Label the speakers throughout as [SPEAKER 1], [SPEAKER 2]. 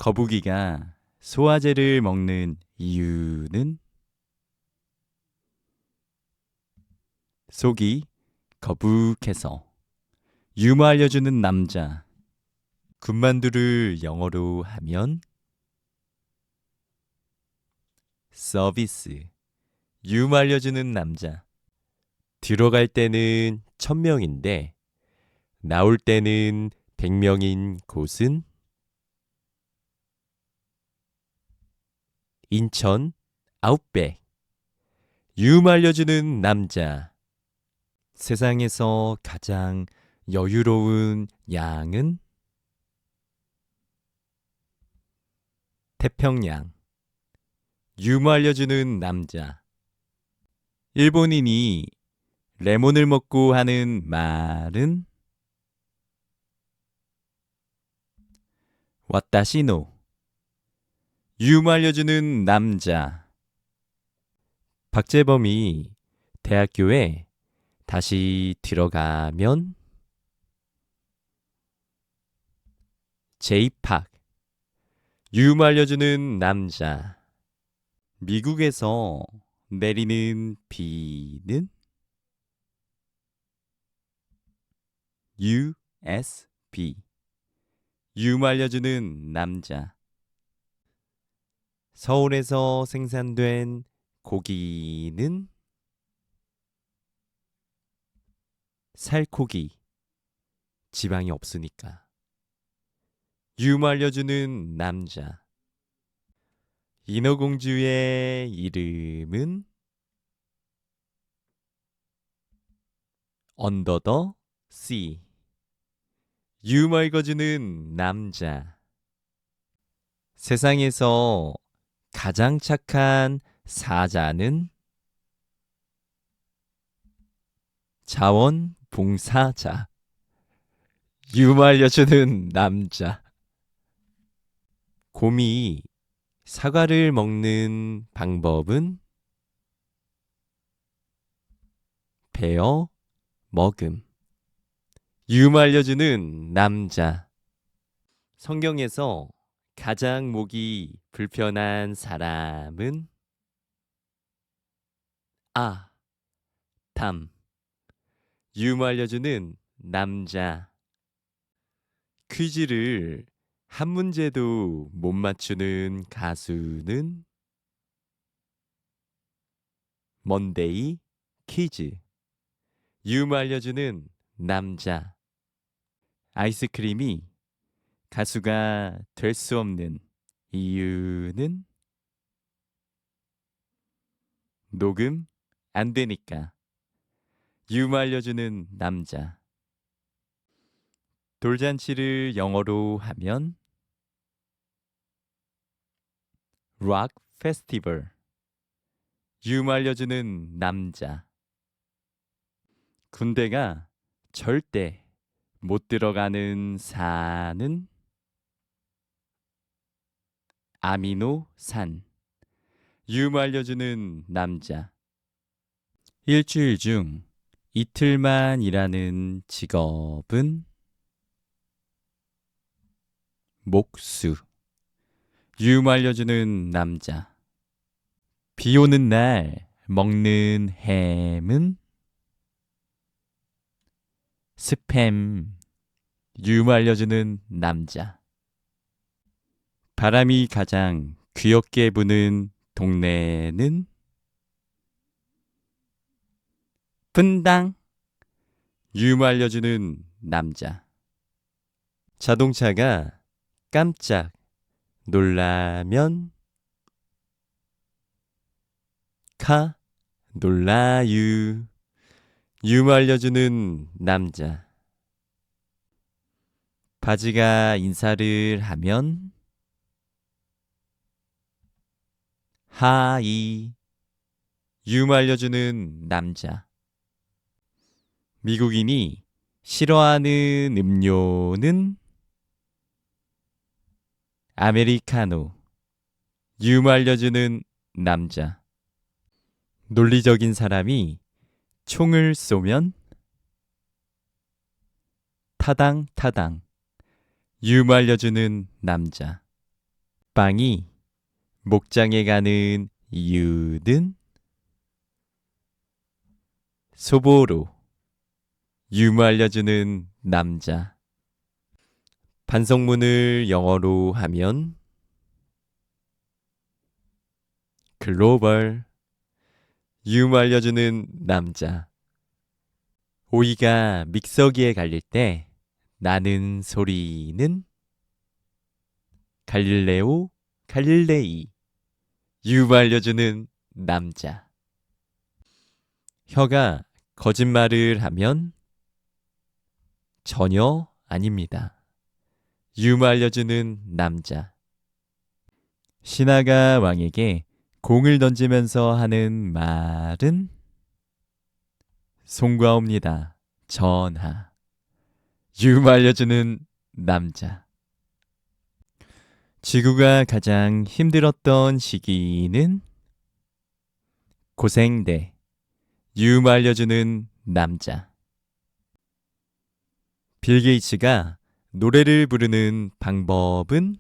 [SPEAKER 1] 거북이가 소화제를 먹는 이유는 속이 거북해서. 유머 알려주는 남자. 군만두를 영어로 하면 서비스. 유머 알려주는 남자. 들어갈 때는 1000명인데 나올 때는 100명인 곳은 인천 아웃백. 유머 알려주는 남자. 세상에서 가장 여유로운 양은 태평양. 유머 알려주는 남자. 일본인이 레몬을 먹고 하는 말은 와타시노. 유머 알려주는 남자. 박재범이 대학교에 다시 들어가면 제이팍. 유머 알려주는 남자. 미국에서 내리는 비는 USB. 유머 알려주는 남자. 서울에서 생산된 고기는 살코기. 지방이 없으니까. 유머 알려주는 남자. 인어공주의 이름은 언더 더 씨. 유머 읽어주는 남자. 세상에서 가장 착한 사자는 자원봉사자. 유머 알려주는 남자. 곰이 사과를 먹는 방법은 베어 먹음. 유머 알려주는 남자. 성경에서 가장 목이 불편한 사람은 담. 유머 알려주는 남자. 퀴즈를 한 문제도 못 맞추는 가수는 먼데이 키즈. 유머 알려주는 남자. 아이스크림이 가수가 될 수 없는 이유는 녹음 안 되니까. 유머 알려주는 남자. 돌잔치를 영어로 하면 락 페스티벌. 유머 알려주는 남자. 군대가 절대 못 들어가는 산은 아미노산. 유머 알려주는 남자. 일주일 중 이틀만 일하는 직업은 목수. 유머 알려주는 남자. 비 오는 날 먹는 햄은 스팸. 유머 알려주는 남자. 바람이 가장 귀엽게 부는 동네는 분당. 유머 알려주는 남자. 자동차가 깜짝 놀라면 카 놀라유. 유머 알려주는 남자. 바지가 인사를 하면 하이. 유머 알려주는 남자. 미국인이 싫어하는 음료는 아메리카노. 유머 알려주는 남자. 논리적인 사람이 총을 쏘면 타당. 유머 알려주는 남자. 빵이 목장에 가는 이유는 소보로 유머 알려주는 남자. 반성문을 영어로 하면 글로벌 유머 알려주는 남자. 오이가 믹서기에 갈릴 때 나는 소리는 갈릴레오 갈릴레이. 유머 알려주는 남자. 혀가 거짓말을 하면 전혀 아닙니다. 유머 알려주는 남자. 신하가 왕에게 공을 던지면서 하는 말은 송구하옵니다. 전하. 유머 알려주는 남자. 지구가 가장 힘들었던 시기는 고생대. 유머 알려주는 남자. 빌 게이츠가 노래를 부르는 방법은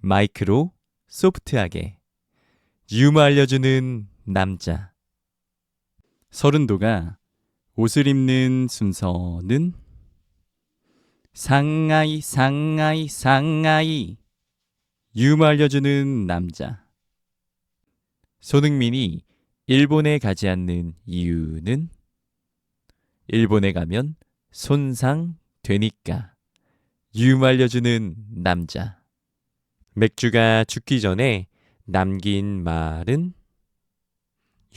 [SPEAKER 1] 마이크로 소프트하게. 유머 알려주는 남자. 서른도가 옷을 입는 순서는 상하이 상하이 상하이. 유머 알려주는 남자. 손흥민이 일본에 가지 않는 이유는 일본에 가면 손상되니까. 유머 알려주는 남자. 맥주가 죽기 전에 남긴 말은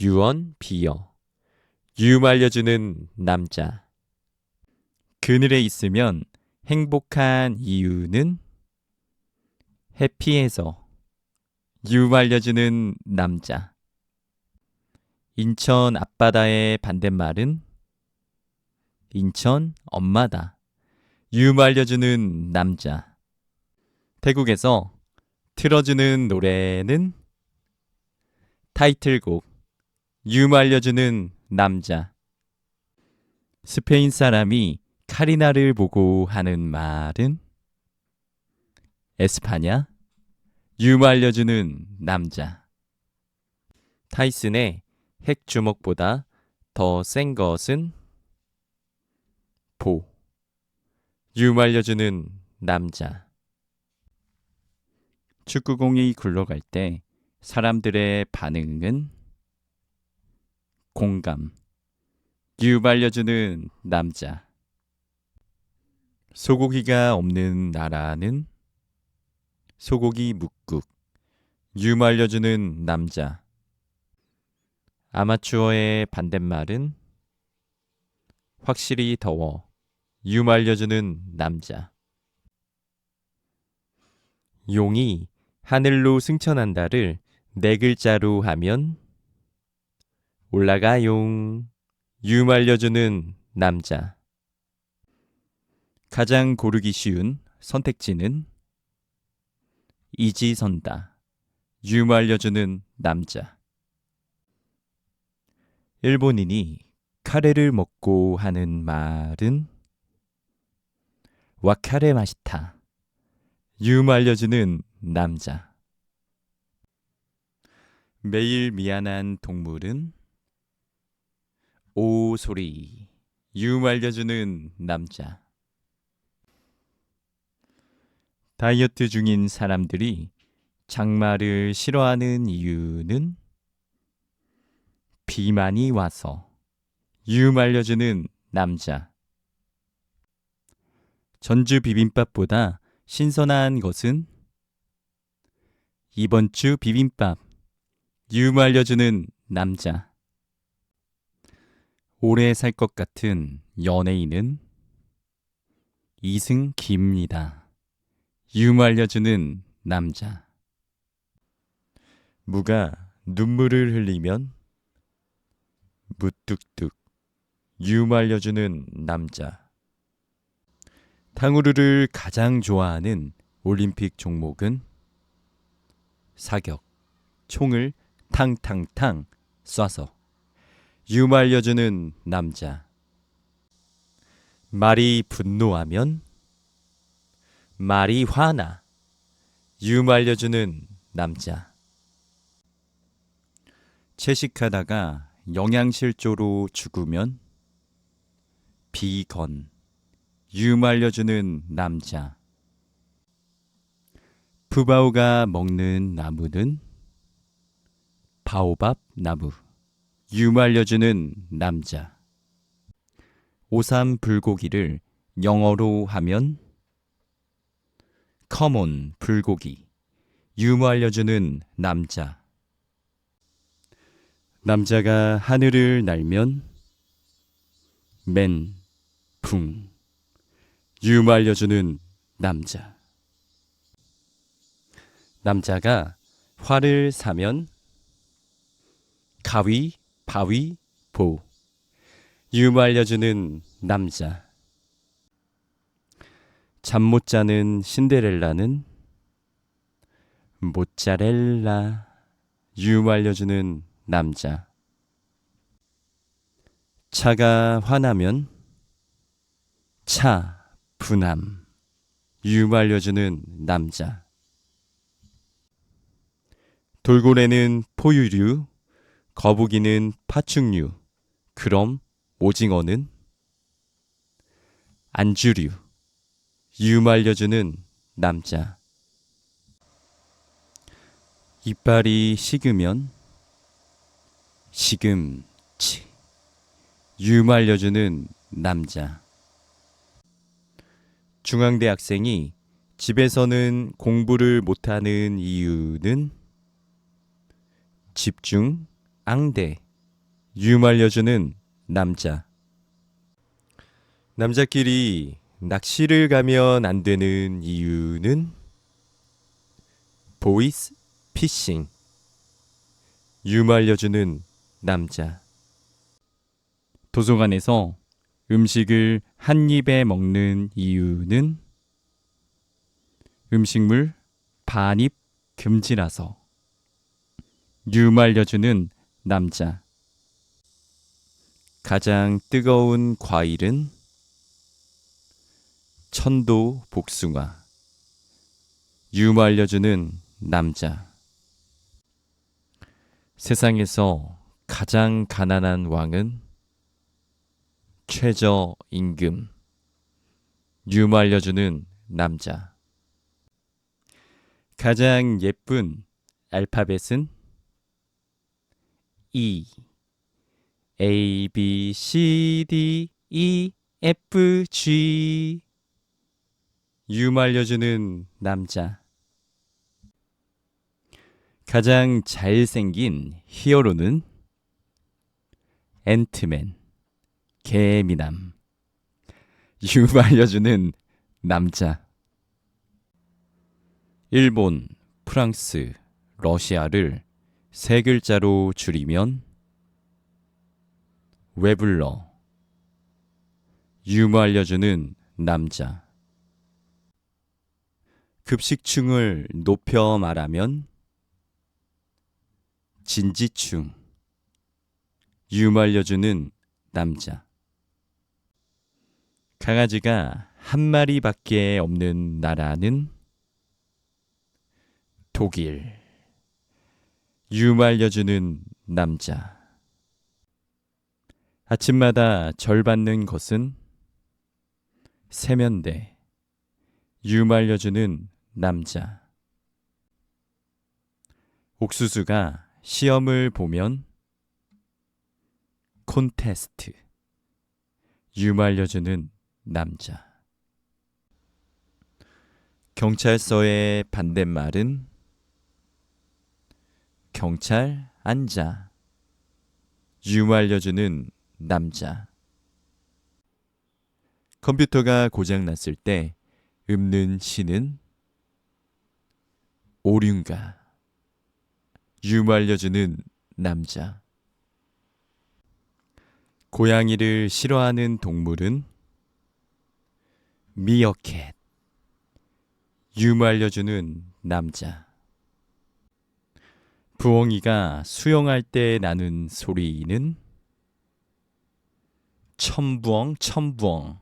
[SPEAKER 1] 유언 비어. 유머 알려주는 남자. 그늘에 있으면 행복한 이유는 해피해서. 유머 알려주는 남자. 인천 앞바다의 반대말은 인천 엄마다. 유머 알려주는 남자. 태국에서 틀어주는 노래는 타이틀곡. 유머 알려주는 남자. 스페인 사람이 카리나를 보고 하는 말은 에스파냐. 유머 알려주는 남자. 타이슨의 핵주먹보다 더 센 것은 보. 유머 알려주는 남자. 축구공이 굴러갈 때 사람들의 반응은 공감. 유머 알려주는 남자. 소고기가 없는 나라는 소고기 묵국. 유머 알려주는 남자. 아마추어의 반대말은 확실히 더워. 유머 알려주는 남자. 용이 하늘로 승천한다를 네 글자로 하면 올라가용. 유머 알려주는 남자. 가장 고르기 쉬운 선택지는 이지선다. 유머 알려주는 남자. 일본인이 카레를 먹고 하는 말은 와카레 마시타. 유머 알려주는 남자. 매일 미안한 동물은 오 소리. 유머 알려주는 남자. 다이어트 중인 사람들이 장마를 싫어하는 이유는 비만이 와서. 유머 알려주는 남자. 전주 비빔밥보다 신선한 것은 이번 주 비빔밥. 유머 알려주는 남자. 오래 살 것 같은 연예인은 이승기입니다. 유머 알려주는 남자. 무가 눈물을 흘리면 무뚝뚝. 유머 알려주는 남자. 탕후루를 가장 좋아하는 올림픽 종목은 사격. 총을 탕탕탕 쏴서. 유머 알려주는 남자. 말이 분노하면 말이 화나. 유머 알려주는 남자. 채식하다가 영양실조로 죽으면 비건. 유머 알려주는 남자. 푸바오가 먹는 나무는 바오밥 나무. 유머 알려주는 남자. 오삼 불고기를 영어로 하면 커먼 불고기. 유머 알려주는 남자. 남자가 하늘을 날면 멘붕. 유머 알려주는 남자. 남자가 활을 사면 가위바위보. 유머 알려주는 남자. 잠 못 자는 신데렐라는 모짜렐라. 유머 알려주는 남자. 차가 화나면 차분함. 유머 알려주는 남자. 돌고래는 포유류, 거북이는 파충류. 그럼 오징어는 안주류. 유머 알려주는 남자. 이빨이 식으면 시금치. 유머 알려주는 남자. 중앙대 학생이 집에서는 공부를 못하는 이유는 집중 앙대. 유머 알려주는 남자. 남자끼리 낚시를 가면 안 되는 이유는 보이스 피싱. 유머 알려주는 남자. 도서관에서 음식을 한 입에 먹는 이유는 음식물 반입 금지라서. 유머 알려주는 남자. 가장 뜨거운 과일은 천도 복숭아. 유머 알려주는 남자. 세상에서 가장 가난한 왕은 최저임금. 유머 알려주는 남자. 가장 예쁜 알파벳은 E. A, B, C, D, E, F, G. 유머 알려주는 남자. 가장 잘생긴 히어로는 앤트맨. 개미남. 유머 알려주는 남자. 일본, 프랑스, 러시아를 세 글자로 줄이면 왜 불러? 유머 알려주는 남자. 급식충을 높여 말하면 진지충. 유머 알려주는 남자. 강아지가 한 마리밖에 없는 나라는 독일. 유머 알려주는 남자. 아침마다 절 받는 것은 세면대. 유머 알려주는 남자. 옥수수가 시험을 보면 콘테스트. 유머 알려주는 남자. 경찰서의 반대말은 경찰 앉아. 유머 알려주는 남자. 컴퓨터가 고장났을 때 읊는 시는 오륜가. 유머 알려주는 남자. 고양이를 싫어하는 동물은 미어캣. 유머 알려주는 남자. 부엉이가 수영할 때 나는 소리는 첨부엉 첨부엉.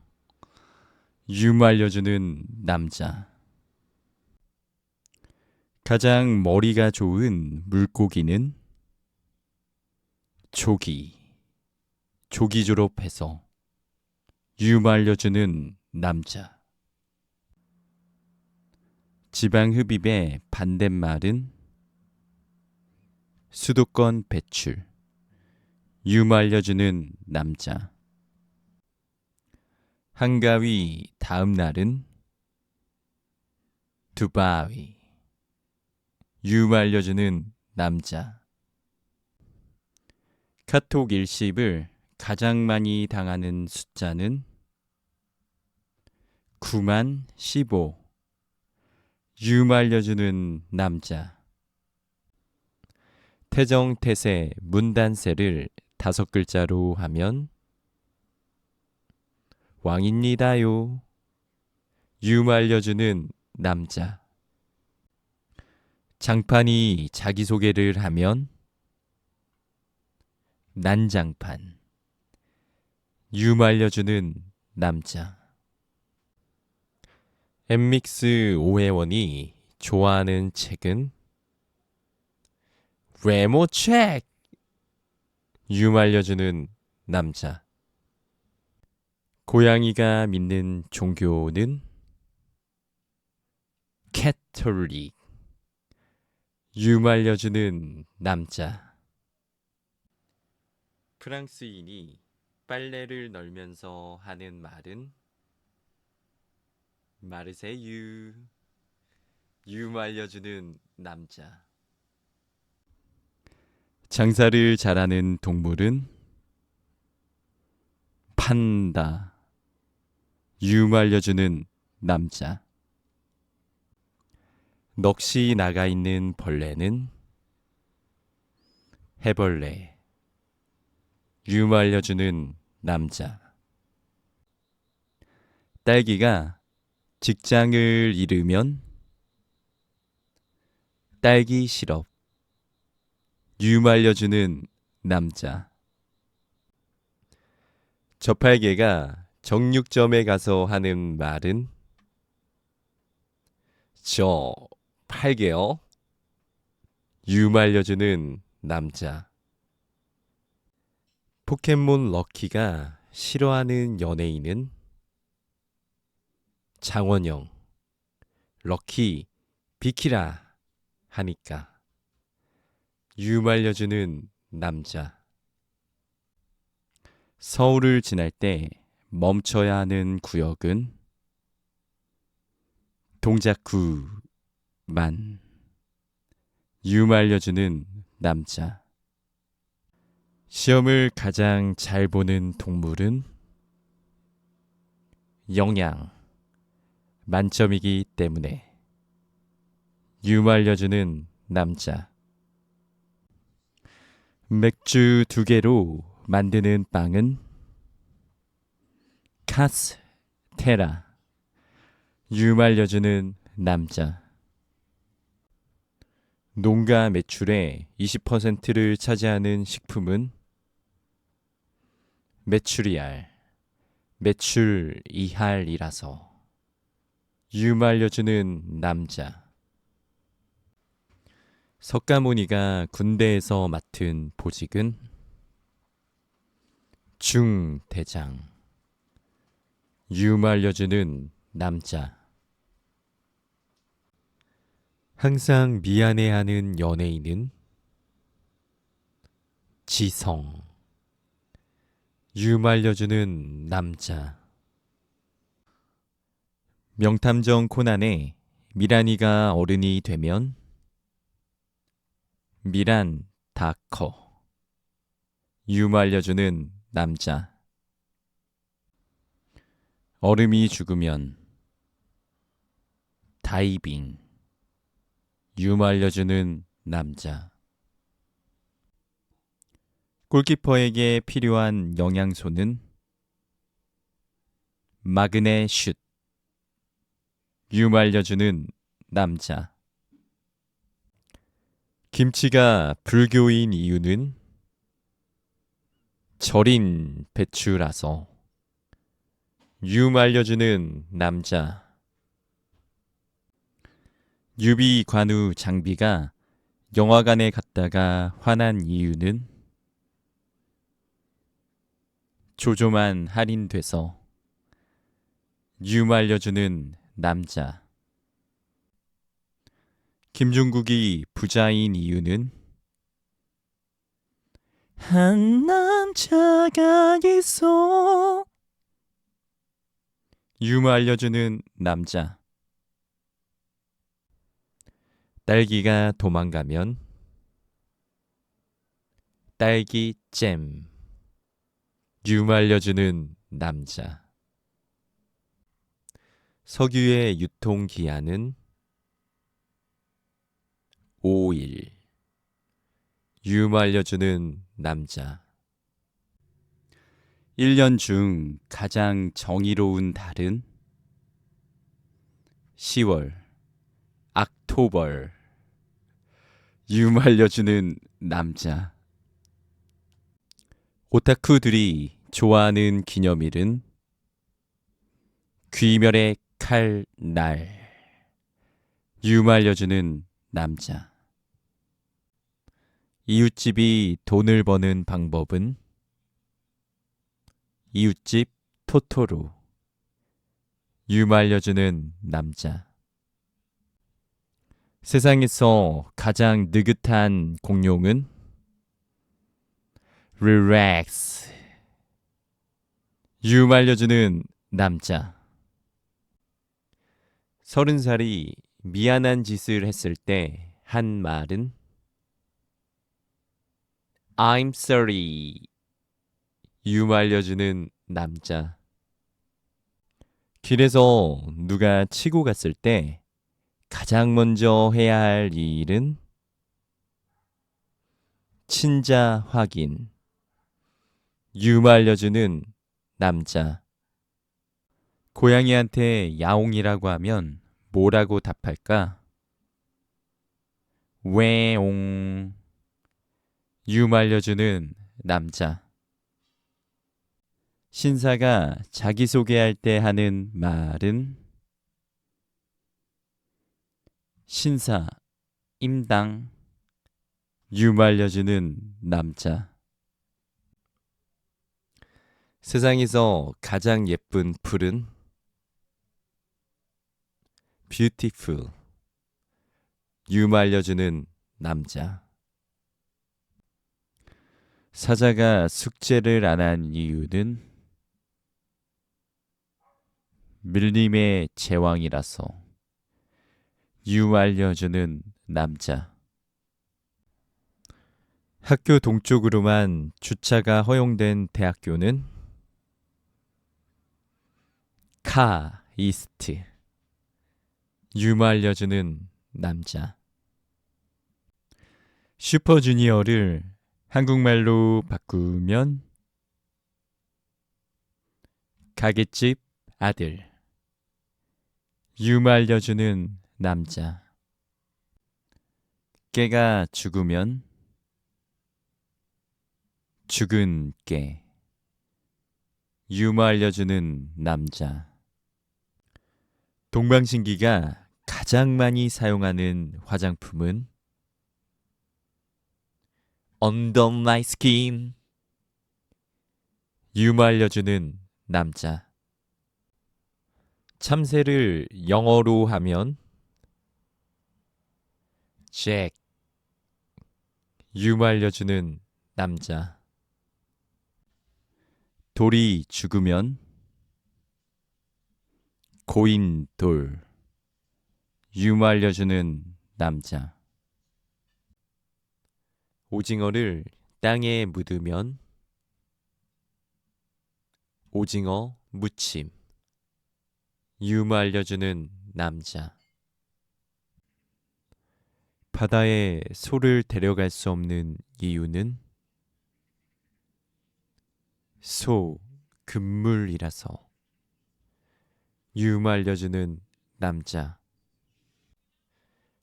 [SPEAKER 1] 유머 알려주는 남자. 가장 머리가 좋은 물고기는 조기. 조기 졸업해서 유말려주는 남자. 지방 흡입의 반대말은 수도권 배출. 유말려주는 남자. 한가위 다음 날은 두바위. 유말려주는 남자. 카톡 일십을 가장 많이 당하는 숫자는 9만 15. 유말려주는 남자. 태정태세 문단세를 5글자로 하면 왕입니다요. 유말려주는 남자. 장판이 자기소개를 하면 난장판. 유말려주는 남자. 엠믹스 오해원이 좋아하는 책은 외모책. 유말려주는 남자. 고양이가 믿는 종교는 캐톨릭. 유말려주는 남자. 프랑스인이 빨래를 널면서 하는 말은 마르세유. 유말려주는 남자. 장사를 잘하는 동물은 판다. 유말려주는 남자. 넋이 나가 있는 벌레는 해벌레. 유말려주는 남자. 딸기가 직장을 잃으면 딸기 시럽. 유말려주는 남자. 저팔계가 정육점에 가서 하는 말은 저 팔게요. 유말려주는 남자. 포켓몬 럭키가 싫어하는 연예인은 장원영. 럭키 비키라 하니까. 유말려주는 남자. 서울을 지날 때 멈춰야 하는 구역은 동작구만. 유말려주는 남자. 시험을 가장 잘 보는 동물은 영양. 만점이기 때문에. 유말려주는 남자. 맥주 2개로 만드는 빵은 카스테라. 유말려주는 남자. 농가 매출의 20%를 차지하는 식품은 메추리알. 매출 2할이라서. 유말려주는 남자. 석가모니가 군대에서 맡은 보직은 중대장. 유말려주는 남자. 항상 미안해하는 연예인은 지성. 유말려주는 남자. 명탐정 코난에 미란이가 어른이 되면 미란 다커. 유말려주는 남자. 얼음이 죽으면 다이빙. 유말려주는 남자. 골키퍼에게 필요한 영양소는 마그네슘. 유말려주는 남자. 김치가 불교인 이유는 절인 배추라서. 유말려주는 남자. 유비 관우 장비가 영화관에 갔다가 화난 이유는 조조만 할인돼서. 유머 알려주는 남자. 김종국이 부자인 이유는 한 남자가 있어. 유머 알려주는 남자. 딸기가 도망가면 딸기잼. 유머 알려주는 남자. 석유의 유통기한은 5일. 유머 알려주는 남자. 1년 중 가장 정의로운 달은 10월. 악토벌. 유머 알려주는 남자. 오타쿠들이 좋아하는 기념일은 귀멸의 칼날. 유머 알려주는 남자. 이웃집이 돈을 버는 방법은 이웃집 토토로. 유머 알려주는 남자. 세상에서 가장 느긋한 공룡은 릴렉스. 유머 알려주는 남자. 30살이 미안한 짓을 했을 때 한 말은 I'm sorry. 유머 알려주는 남자. 길에서 누가 치고 갔을 때 가장 먼저 해야 할 일은 친자 확인. 유머 알려주는 남자. 고양이한테 야옹이라고 하면 뭐라고 답할까? 왜옹. 유머 알려주는 남자. 신사가 자기소개할 때 하는 말은 신사 임당. 유머 알려주는 남자. 세상에서 가장 예쁜 풀은 beautiful. 유머 알려주는 남자. 사자가 숙제를 안 한 이유는 밀림의 제왕이라서. 유머 알려주는 남자. 학교 동쪽으로만 주차가 허용된 대학교는 카 이스트. 유머 알려주는 남자. 슈퍼주니어를 한국말로 바꾸면 가게집 아들. 유머 알려주는 남자. 깨가 죽으면 죽은 깨. 유머 알려주는 남자. 동방신기가 가장 많이 사용하는 화장품은 Under My Skin. 유머 알려주는 남자. 참새를 영어로 하면 잭. 유머 알려주는 남자. 돌이 죽으면 고인돌. 유머 알려주는 남자. 오징어를 땅에 묻으면 오징어 무침. 유머 알려주는 남자. 바다에 소를 데려갈 수 없는 이유는 소 금물이라서. 유머 알려주는 남자.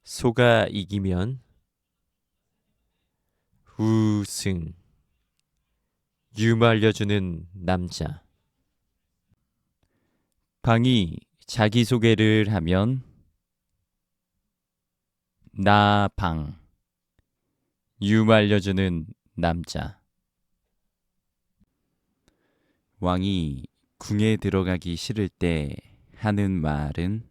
[SPEAKER 1] 소가 이기면 우승. 유머 알려주는 남자. 방이 자기소개를 하면 나방 유말려주는 남자. 왕이 궁에 들어가기 싫을 때 하는 말은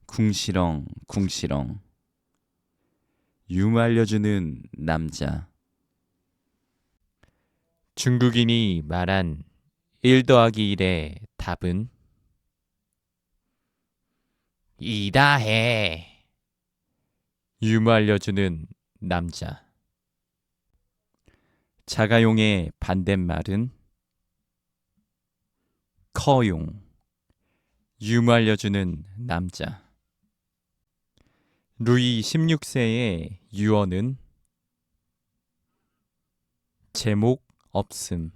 [SPEAKER 1] 궁시렁 궁시렁 유말려주는 남자. 중국인이 말한 1 더하기 1의 답은 이다 해. 유말려주는 남자. 자가용의 반대말은 커용 유말려주는 남자. 루이 16세의 유언은 제목 없음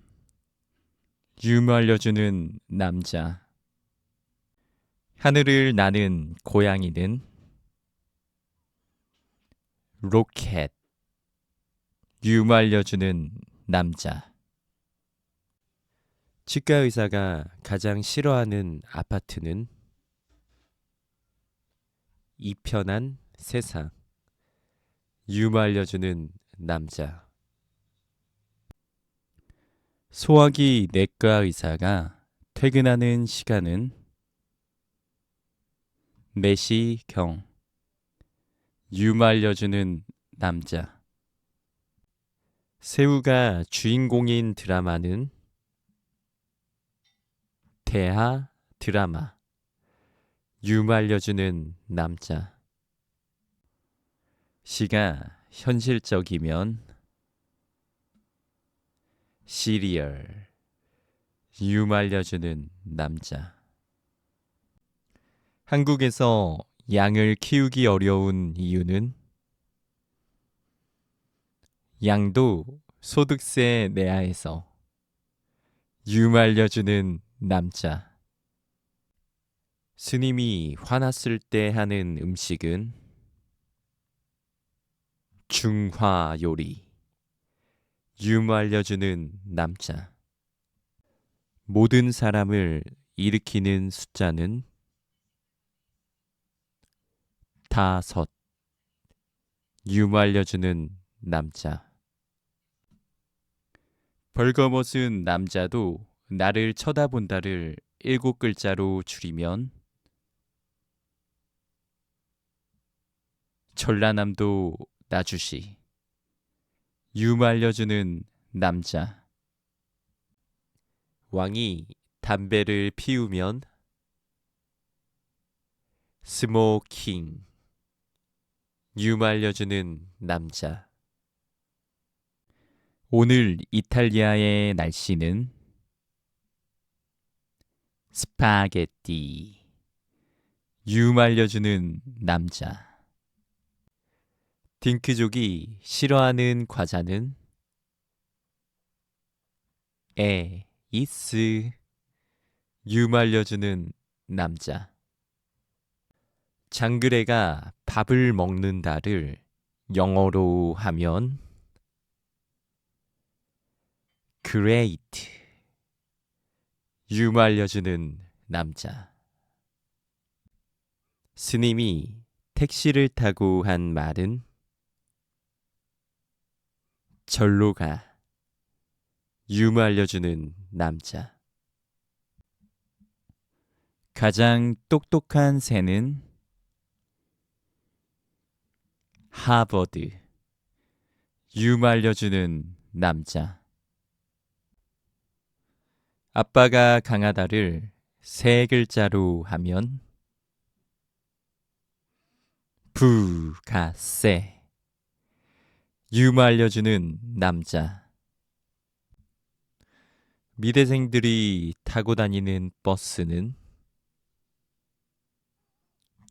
[SPEAKER 1] 유말려주는 남자. 하늘을 나는 고양이는 로켓 유말려주는 남자. 치과 의사가 가장 싫어하는 아파트는 이편한 세상 유말려주는 남자. 소화기 내과 의사가 퇴근하는 시간은 4시경 유말려주는 남자. 새우가 주인공인 드라마는 대하 드라마 유말려주는 남자. 시가 현실적이면 시리얼 유말려주는 남자. 한국에서 양을 키우기 어려운 이유는 양도 소득세 내야 해서 유말려주는 남자. 스님이 화났을 때 하는 음식은 중화 요리 유말려주는 남자. 모든 사람을 일으키는 숫자는 5 유말려주는 남자. 벌거벗은 남자도 나를 쳐다본다를 7글자로 줄이면 전라남도 나주시 유말려주는 남자. 왕이 담배를 피우면 스모킹 유말려주는 남자. 오늘 이탈리아의 날씨는 스파게티 유말려주는 남자. 딩크족이 싫어하는 과자는 에이스 유말려주는 남자. 장그래가 밥을 먹는다를 영어로 하면 great 유말려주는 남자. 스님이 택시를 타고 한 말은 절로 가 유말려주는 남자. 가장 똑똑한 새는 하버드 유말려주는 남자. 아빠가 강하다를 3글자로 하면 부가세 유말려주는 남자. 미대생들이 타고 다니는 버스는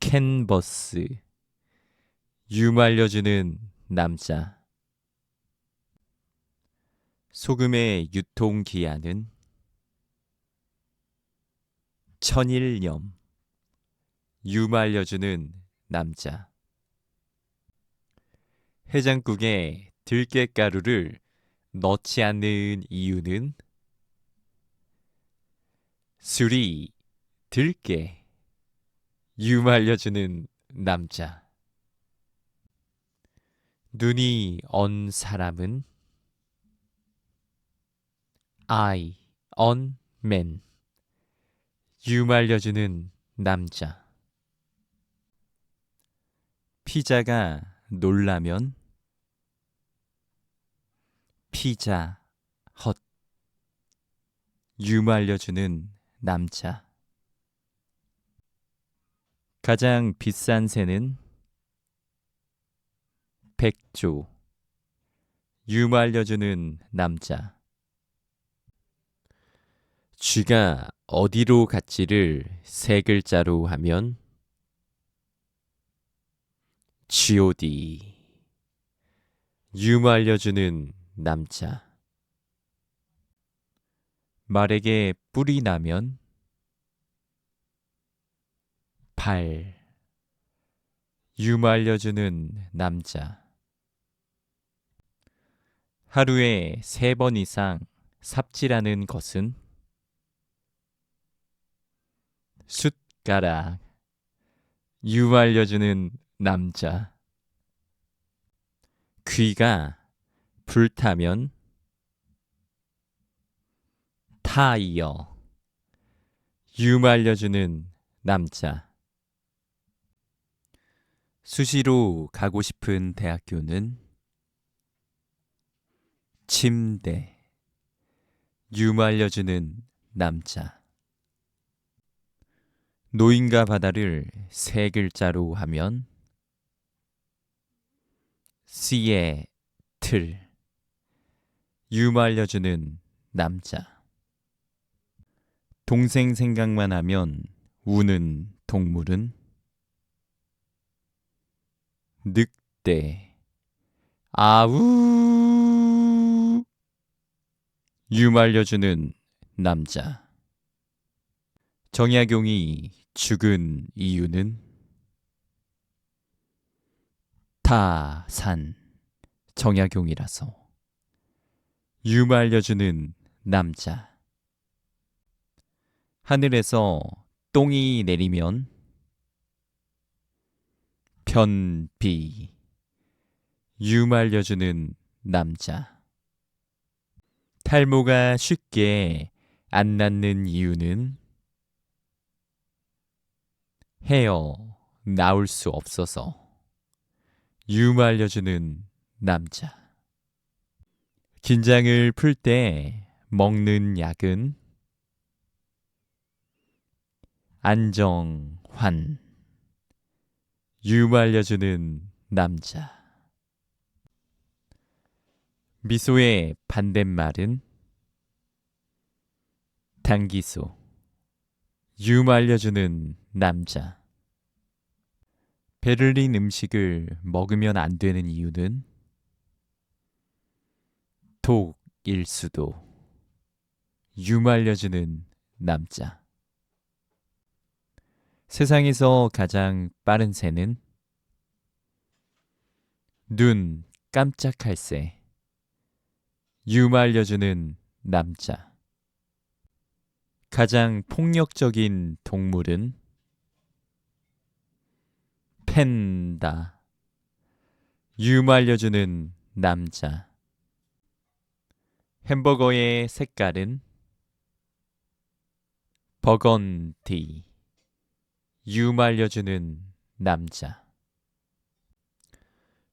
[SPEAKER 1] 캔버스 유말려주는 남자. 소금의 유통기한은 1000년 유말려주는 남자. 해장국에 들깨가루를 넣지 않는 이유는 술이 들깨 유말려주는 남자. 눈이 언 사람은 eye, on man. 유말려주는 남자. 피자가 놀라면 피자 헛. 유말려주는 남자. 가장 비싼 새는 백조. 유말려주는 남자. 쥐가 어디로 갔지를 세 글자로 하면 G.O.D. 유머 알려주는 남자. 말에게 뿔이 나면 발. 유머 알려주는 남자. 하루에 3번 이상 삽질하는 것은 숟가락. 유머 알려주는 남자. 귀가 불타면 타이어. 유머 알려주는 남자. 수시로 가고 싶은 대학교는 침대. 유머 알려주는 남자. 노인과 바다를 세 글자로 하면 시애틀. 유머 알려주는 남자. 동생 생각만 하면 우는 동물은 늑대. 아우. 유머 알려주는 남자. 정약용이 죽은 이유는 타산. 정약용이라서. 유머 알려주는 남자. 하늘에서 똥이 내리면 변비. 유머 알려주는 남자. 탈모가 쉽게 안 낫는 이유는 헤어 나올 수 없어서. 유머 알려주는 남자. 긴장을 풀 때 먹는 약은 안정환. 유머 알려주는 남자. 미소의 반대말은 단기소. 유머 알려주는 남자. 베를린 음식을 먹으면 안 되는 이유는 독일 수도. 유머 알려주는 남자. 세상에서 가장 빠른 새는 눈 깜짝할 새. 유머 알려주는 남자. 가장 폭력적인 동물은 팬다. 유머 알려주는 남자. 햄버거의 색깔은 버건디. 유머 알려주는 남자.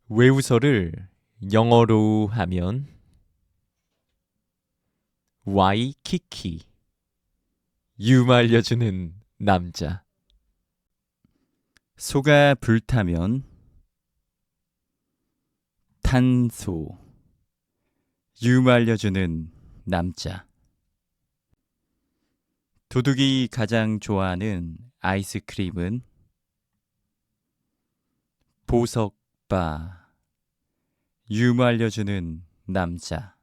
[SPEAKER 1] 외우서를 영어로 하면 와이키키. 유머 알려주는 남자. 소가 불타면 탄소. 유머 알려주는 남자. 도둑이 가장 좋아하는 아이스크림은 보석바. 유머 알려주는 남자.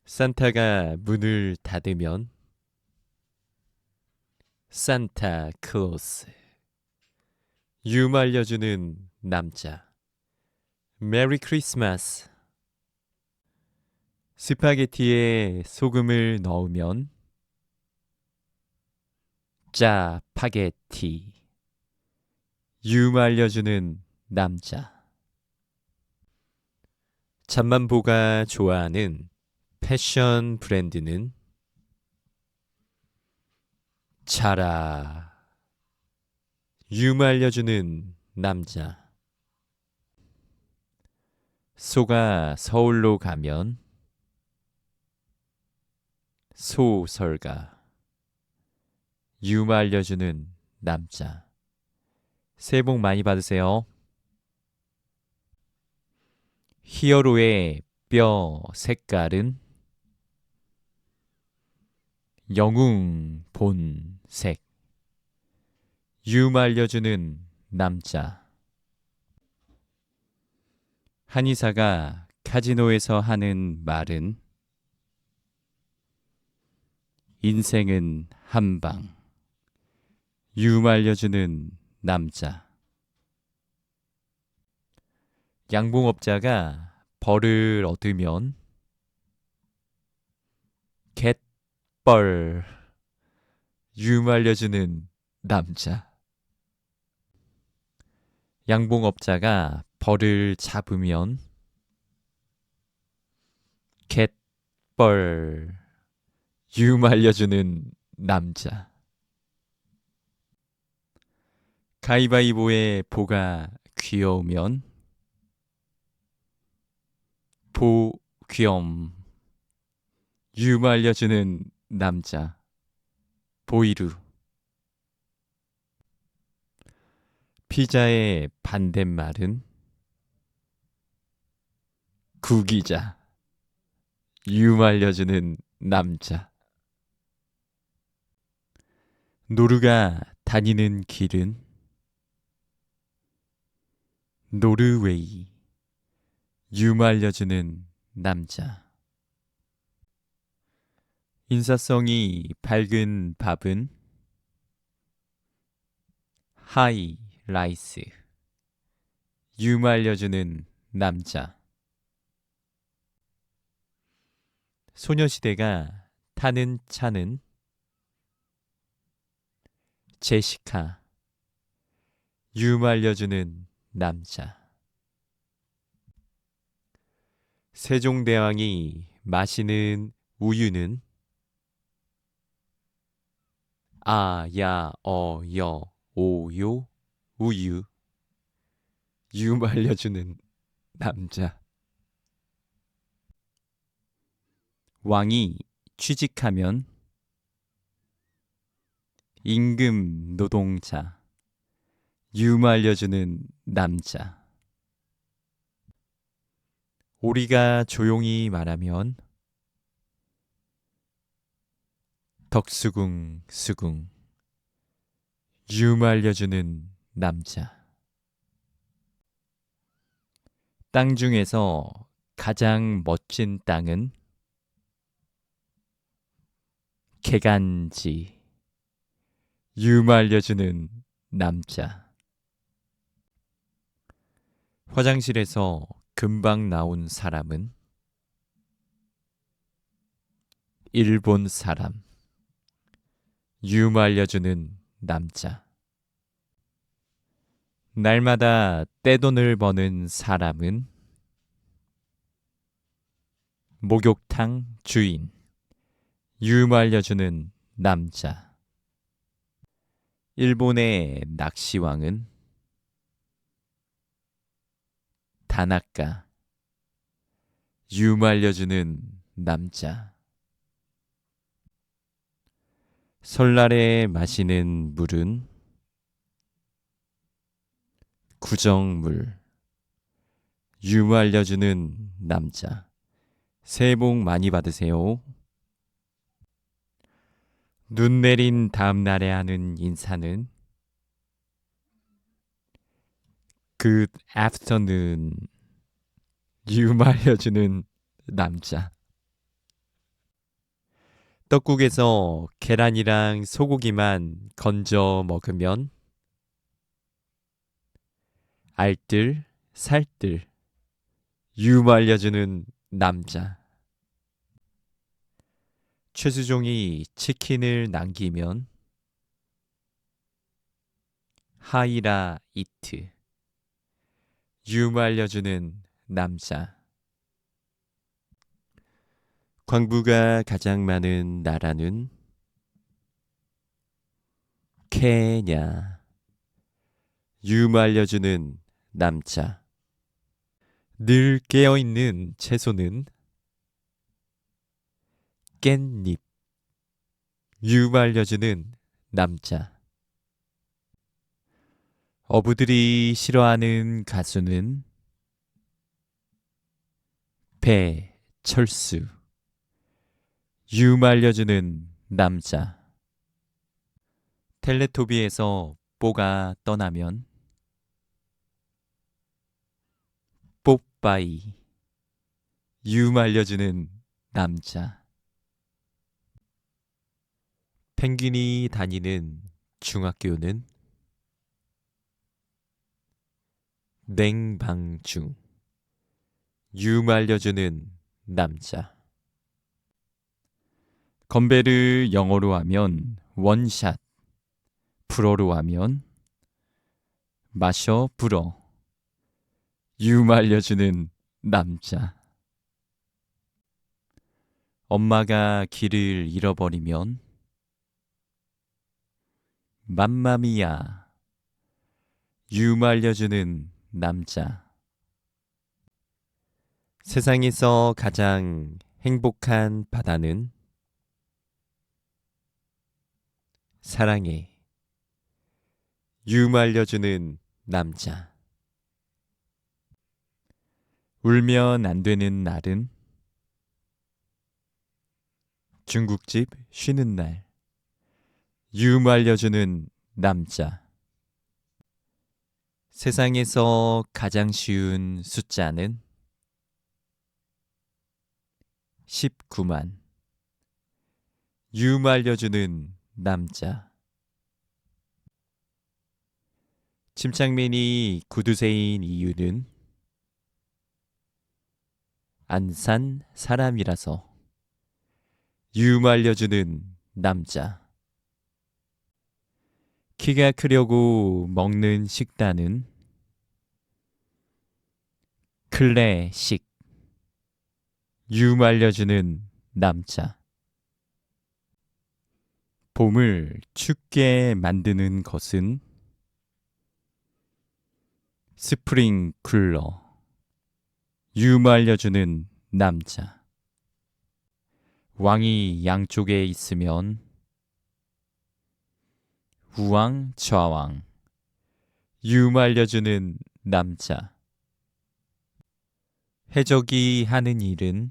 [SPEAKER 1] 산타가 문을 닫으면 산타클로스. 유머 알려주는 남자. 메리 크리스마스. 스파게티에 소금을 넣으면 짜파게티. 유머 알려주는 남자. 잠만보가 좋아하는 패션 브랜드는 자라. 유머 알려주는 남자. 소가 서울로 가면 소설가. 유머 알려주는 남자. 새해 복 많이 받으세요. 히어로의 뼈 색깔은 영웅 본색. 유머 알려주는 남자. 한의사가 카지노에서 하는 말은 인생은 한방. 유머 알려주는 남자. 양봉업자가 벌을 얻으면 갯벌. 유머 알려주는 남자. 양봉업자가 벌을 잡으면 갯벌. 유머 알려주는 남자. 가위바위보의 보가 귀여우면 보귀염. 유머 알려주는 남자. 보이루. 피자의 반대말은 구기자. 유머 알려주는 남자. 노루가 다니는 길은 노르웨이. 유머 알려주는 남자. 인사성이 밝은 밥은 하이 라이스. 유머 알려주는 남자. 소녀시대가 타는 차는 제시카. 유머 알려주는 남자. 세종대왕이 마시는 우유는 아야어여 우유. 유머 알려주는 남자. 왕이 취직하면 임금 노동자. 유머 알려주는 남자. 오리가 조용히 말하면 덕수궁 수궁. 유머 알려주는 남자. 땅 중에서 가장 멋진 땅은 개간지. 유머 알려주는 남자. 화장실에서 금방 나온 사람은 일본 사람. 유머 알려주는 남자. 날마다 떼돈을 버는 사람은 목욕탕 주인. 유머 알려주는 남자. 일본의 낚시왕은 다나카. 유머 알려주는 남자. 설날에 마시는 물은 구정물. 유머 알려주는 남자. 새해 복 많이 받으세요. 눈 내린 다음 날에 하는 인사는 Good afternoon. 유머 알려주는 남자. 떡국에서 계란이랑 소고기만 건져 먹으면 알뜰 살뜰. 유머 알려주는 남자. 최수종이 치킨을 남기면 하이라이트. 유머 알려주는 남자. 광부가 가장 많은 나라는 케냐. 유머 알려주는 남자. 늘 깨어있는 채소는 깻잎. 유머 알려주는 남자. 어부들이 싫어하는 가수는 배철수. 유머 알려주는 남자. 텔레토비에서 뽀가 떠나면 뽀빠이. 유머 알려주는 남자. 펭귄이 다니는 중학교는 냉방중. 유머 알려주는 남자. 건배를 영어로 하면 원샷, 불어로 하면 마셔 불어. 유머 알려주는 남자. 엄마가 길을 잃어버리면 맘마미아. 유머 알려주는 남자. 세상에서 가장 행복한 바다는 사랑해. 유머 알려주는 남자. 울면 안 되는 날은 중국집 쉬는 날. 유머 알려주는 남자. 세상에서 가장 쉬운 숫자는 19만. 유머 알려주는 남자. 침착맨이 구두쇠인 이유는 안 산 사람이라서. 유머 알려주는 남자. 키가 크려고 먹는 식단은 클래식. 유머 알려주는 남자. 봄을 춥게 만드는 것은 스프링쿨러. 유머 알려주는 남자. 왕이 양쪽에 있으면 우왕 좌왕. 유머 알려주는 남자. 해적이 하는 일은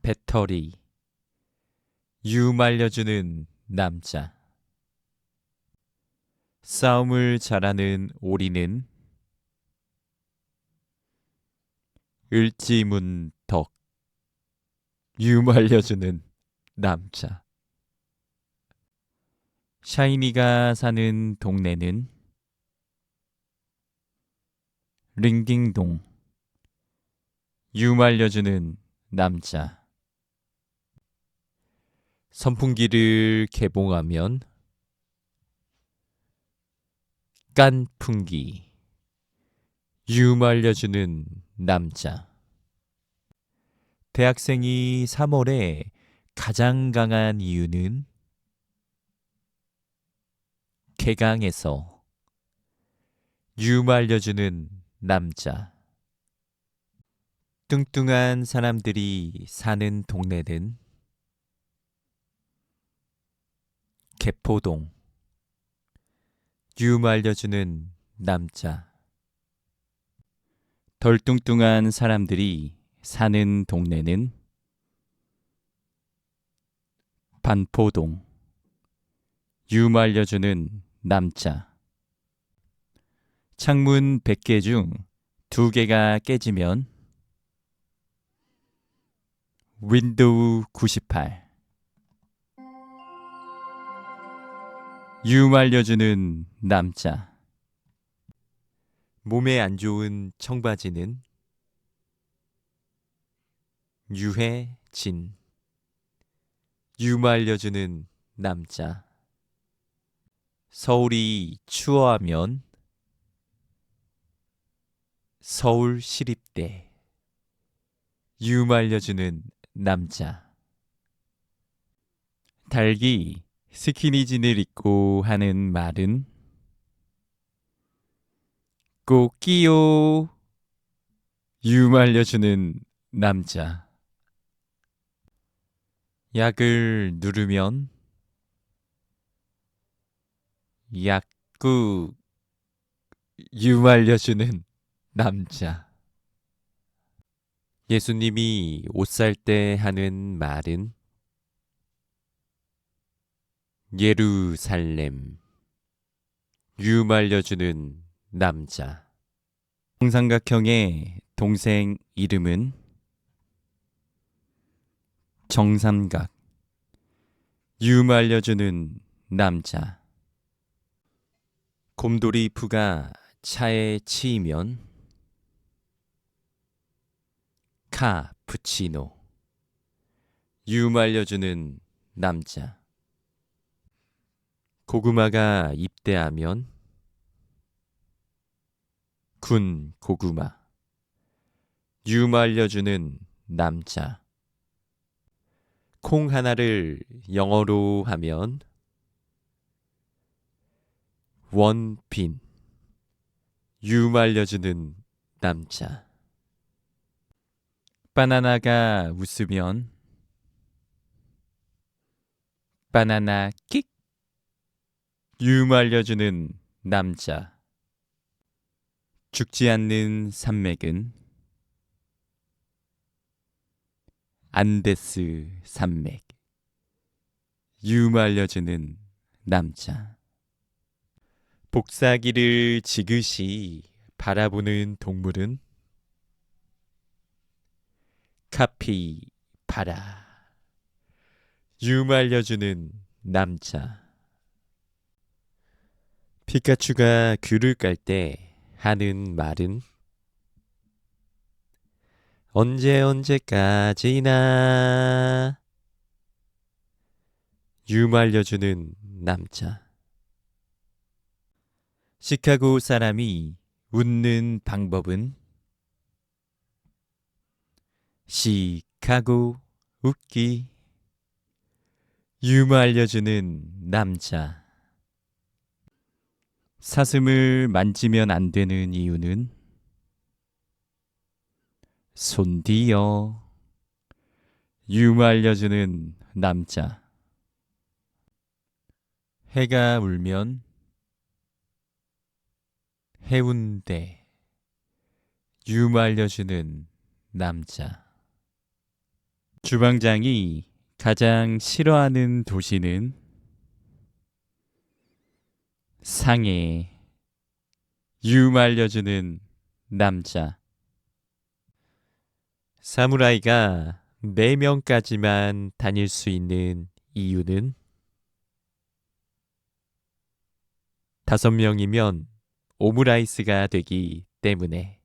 [SPEAKER 1] 배터리. 유머 알려주는 남자. 싸움을 잘하는 오리는 을지문덕. 유머 알려주는 남자. 샤이니가 사는 동네는 링딩동. 유머 알려주는 남자. 선풍기를 개봉하면 깐풍기. 유머 알려주는 남자. 대학생이 3월에 가장 강한 이유는 개강해서. 유머 알려주는 남자. 뚱뚱한 사람들이 사는 동네는 개포동. 유머 알려주는 남자. 덜 뚱뚱한 사람들이 사는 동네는 반포동. 유머 알려주는 남자. 창문 100개 중 2개가 깨지면 윈도우 98. 유머 알려주는 남자. 몸에 안 좋은 청바지는 유해진. 유머 알려주는 남자. 서울이 추워하면 서울시립대. 유말려주는 남자. 닭이 스키니진을 입고 하는 말은 꼭끼요. 유말려주는 남자. 약을 누르면 약국. 유말려주는 남자. 예수님이 옷 살 때 하는 말은 예루살렘. 유말려주는 남자. 정삼각형의 동생 이름은 정삼각. 유말려주는 남자. 곰돌이 푸가 차에 치이면 카푸치노. 유말려주는 남자. 고구마가 입대하면 군 고구마. 유말려주는 남자. 콩 하나를 영어로 하면 원빈. 유말려주는 남자. 바나나가 웃으면 바나나 킥. 유말려주는 남자. 죽지 않는 산맥은 안데스 산맥. 유말려주는 남자. 복사기를 지그시 바라보는 동물은 카피바라. 유말려주는 남자. 피카츄가 귤을 깔 때 하는 말은 언제까지나. 유말려주는 남자. 시카고 사람이 웃는 방법은 시카고 웃기. 유말려주는 남자. 사슴을 만지면 안 되는 이유는 손디어. 유말려주는 남자. 해가 울면 해운대. 유말려주는 남자. 주방장이 가장 싫어하는 도시는 상해. 유말려주는 남자. 사무라이가 4명까지만 다닐 수 있는 이유는 5명이면 오므라이스가 되기 때문에.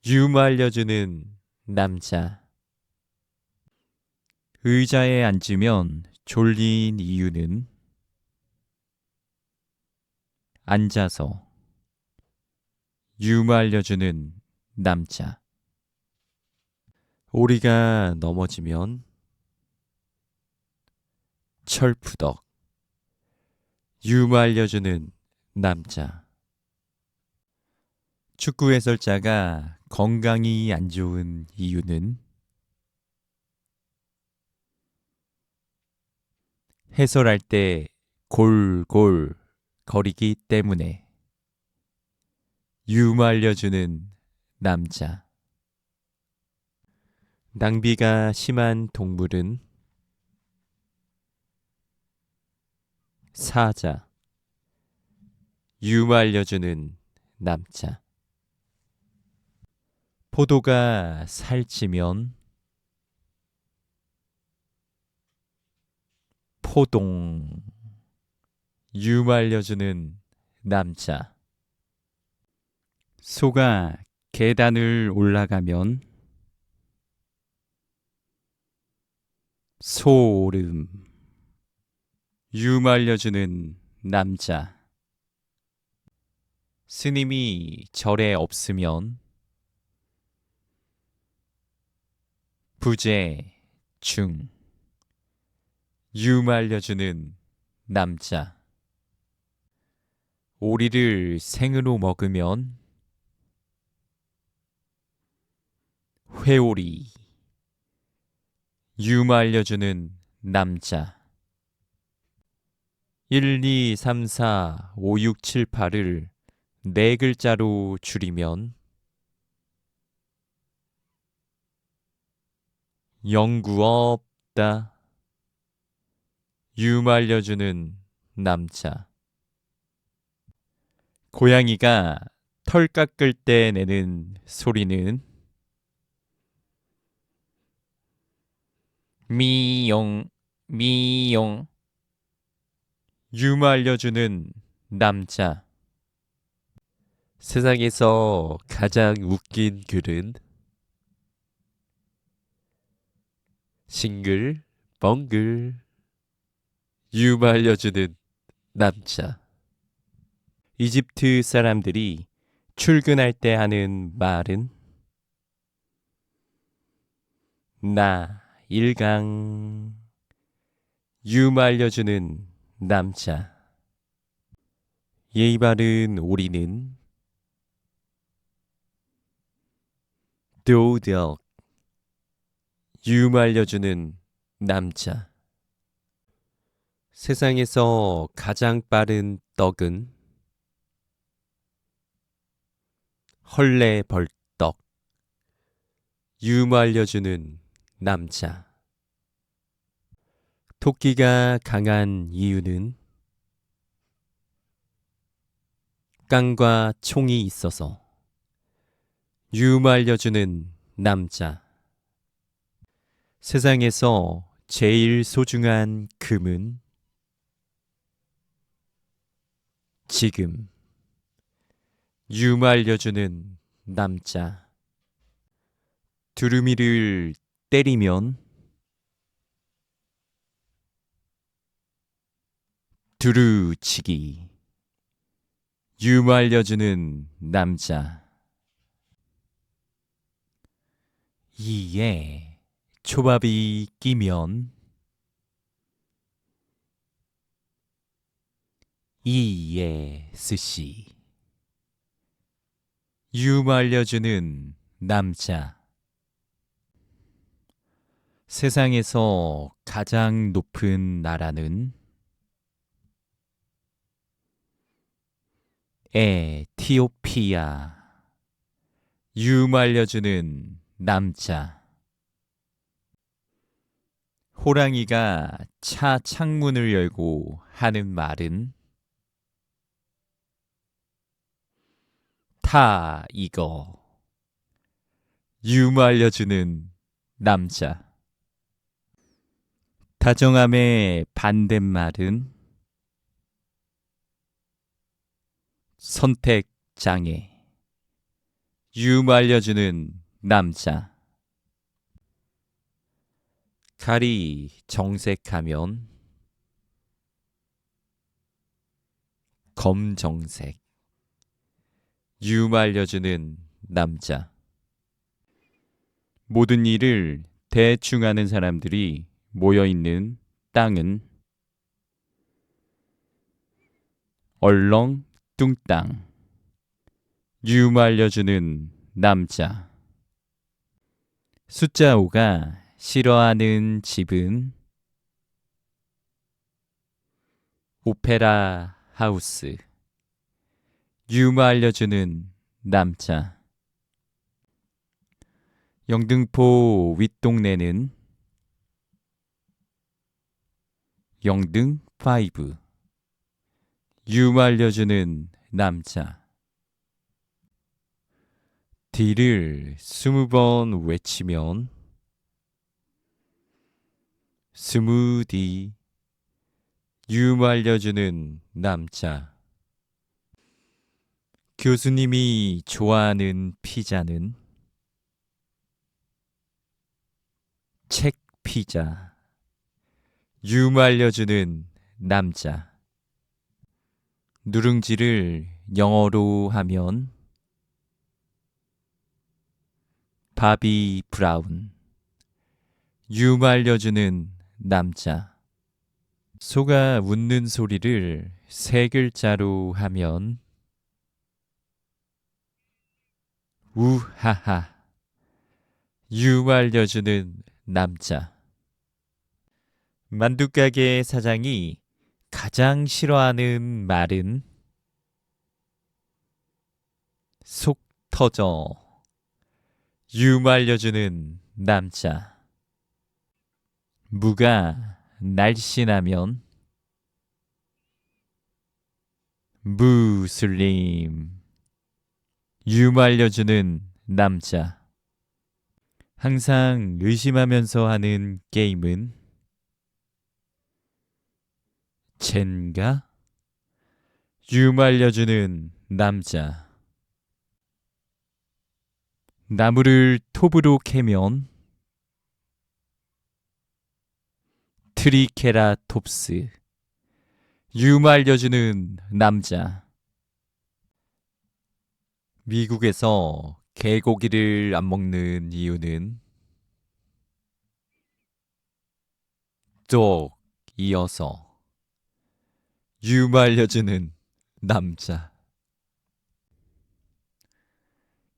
[SPEAKER 1] 유말려주는 남자. 의자에 앉으면 졸린 이유는 앉아서. 유말려주는 남자. 오리가 넘어지면 철푸덕. 유말려주는 남자. 축구 해설자가 건강이 안 좋은 이유는 해설할 때 골골 거리기 때문에. 유말려주는 남자. 낭비가 심한 동물은 사자. 유말려주는 남자. 포도가 살찌면 포동. 유말려주는 남자. 소가 계단을 올라가면 소름. 유말려주는 남자. 스님이 절에 없으면 부재, 중. 유말려주는 남자. 오리를 생으로 먹으면 회오리. 유말려주는 남자. 1, 2, 3, 4, 5, 6, 7, 8을 네 글자로 줄이면 영구 없다. 유말려주는 남자. 고양이가 털 깎을 때 내는 소리는 미용, 미용. 유말려주는 남자. 세상에서 가장 웃긴 글은 싱글벙글. 유말려주는 남자. 이집트 사람들이 출근할 때 하는 말은 나 일강. 유말려주는 남자. 예의 바른 오리는 도덕. 유말려주는 남자. 세상에서 가장 빠른 떡은 헐레벌떡. 유말려주는 남자. 토끼가 강한 이유는 깡과 총이 있어서. 유말려주는 남자. 세상에서 제일 소중한 금은 지금. 유말려주는 남자. 두루미를 때리면 두루치기. 유말려주는 남자. 이에 초밥이 끼면 이에 스시. 유말려주는 남자. 세상에서 가장 높은 나라는 에티오피아. 유말려주는 남자. 호랑이가 차 창문을 열고 하는 말은 타 이거. 유말려주는 남자. 다정함의 반대말은 선택장애. 유말려주는 남자. 칼이 정색하면 검정색. 유말려주는 남자. 모든 일을 대충 하는 사람들이 모여있는 땅은 얼렁뚱땅. 유말려주는 남자. 숫자 5가 싫어하는 집은 오페라 하우스. 유말려주는 남자. 영등포 윗동네는 영등5. 유말려주는 남자. D를 20번 외치면 스무디. 유말려주는 남자. 교수님이 좋아하는 피자는 책 피자. 유말려주는 남자. 누룽지를 영어로 하면 바비 브라운. 유머 알려주는 남자. 소가 웃는 소리를 세 글자로 하면 우하하. 유머 알려주는 남자. 만두가게 사장이 가장 싫어하는 말은 속 터져. 유머 알려주는 남자. 무가 날씬하면 무슬림. 유머 알려주는 남자. 항상 의심하면서 하는 게임은 젠가? 유머 알려주는 남자. 나무를 톱으로 캐면 트리케라톱스. 유머 알려주는 남자. 미국에서 개고기를 안 먹는 이유는 쪽 이어서. 유머 알려주는 남자.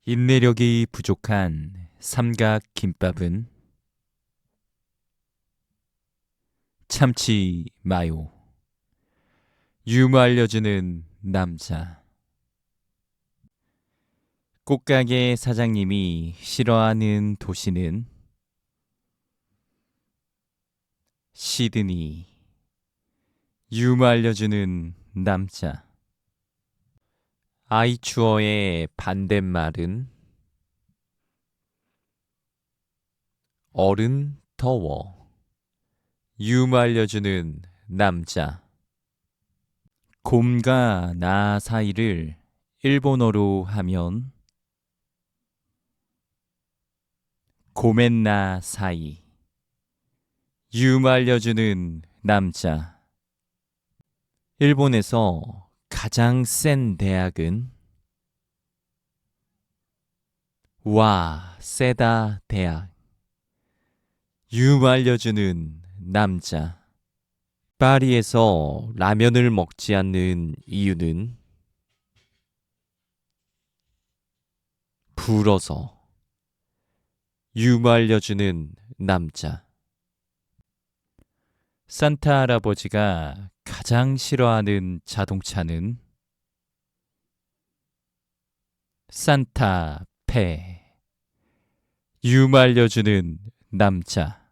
[SPEAKER 1] 인내력이 부족한 삼각김밥은 참지 마요. 유머 알려주는 남자. 꽃가게 사장님이 싫어하는 도시는 시드니. 유머 알려주는 남자. 아이추어의 반대말은 어른 더워. 유머 알려주는 남자. 곰과 나 사이를 일본어로 하면 고멘나 사이. 유머 알려주는 남자. 일본에서 가장 센 대학은 와 세다 대학. 유머 알려주는 남자. 파리에서 라면을 먹지 않는 이유는 불어서. 유머 알려주는 남자. 산타 할아버지가 가장 싫어하는 자동차는 산타페. 유머 알려주는 남자.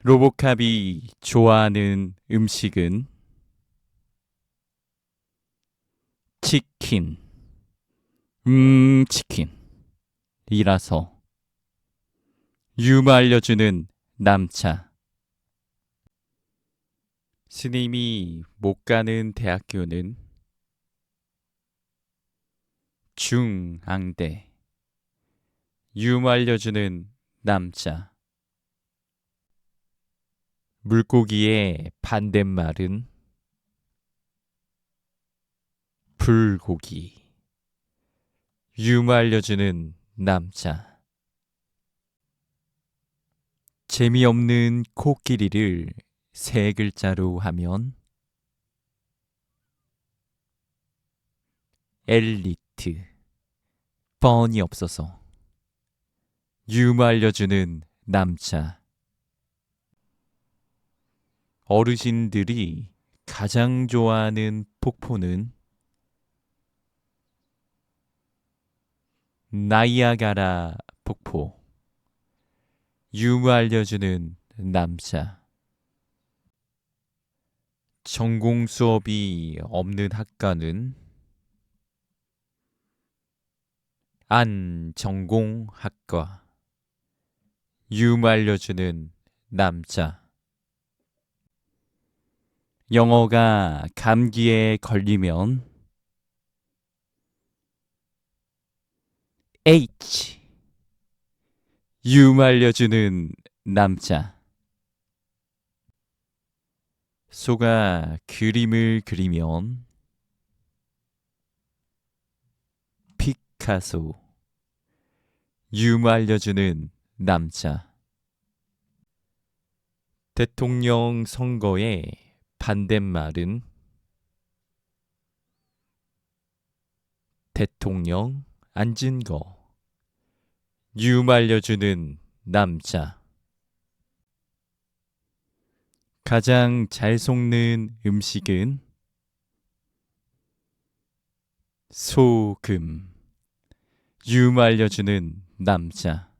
[SPEAKER 1] 로보캅이 좋아하는 음식은 치킨. 치킨. 이라서. 유머 알려주는 남자. 스님이 못 가는 대학교는 중앙대. 유머 알려주는 남자. 물고기의 반대말은 불고기. 유머 알려주는 남자. 재미없는 코끼리를 세 글자로 하면 엘리트. 뻔히 없어서. 유머 알려주는 남자. 어르신들이 가장 좋아하는 폭포는 나이아가라 폭포. 유머 알려주는 남자. 전공 수업이 없는 학과는 안전공학과. 유머 알려주는 남자. 영어가 감기에 걸리면 H. 유머 알려주는 남자. 소가 그림을 그리면 피카소. 유머 알려주는 남자. 대통령 선거의 반대말은 대통령 앉은 거. 유머 알려주는 남자. 가장 잘 속는 음식은 소금. 유머 알려주는 남자.